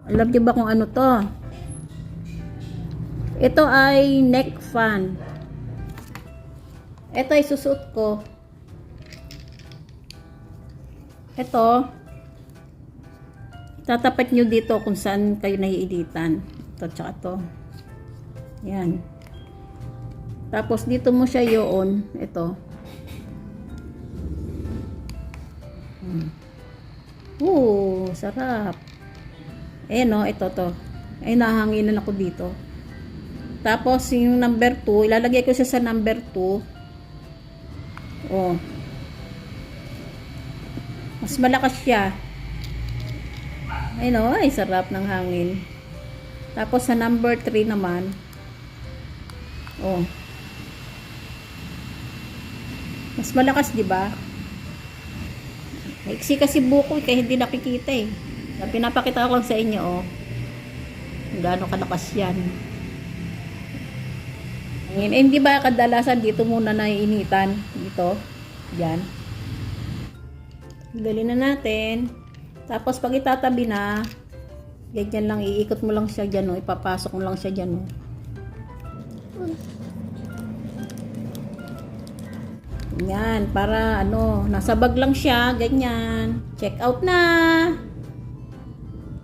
Alam niyo ba kung ano to? Ito ay neck fan. Ito ay susuot ko. Ito, tatapat nyo dito kung saan kayo naiinitan. Ito, tsaka to. Yan. Tapos, dito mo siya yoon. Ito. Sarap. No, ito to. Ay, nahanginan ako dito. Tapos, yung number 2, ilalagay ko siya sa number 2. Oh. Mas malakas siya. Ay, no, ay, sarap ng hangin. Tapos, sa number 3 naman, oh. Mas malakas, di ba? Maiksi kasi buko, kaya hindi nakikita eh. Pinapakita ko lang sa inyo, oh. Gaano kalakas yan. Hindi ba kadalasan dito muna naiinitan? Dito. Yan. Galin na natin. Tapos pag itatabi na, ganyan lang, iikot mo lang siya dyan, oh. Ipapasok mo lang siya dyan, oh. Yan, para ano, nasa bag lang siya, ganyan. Check out na!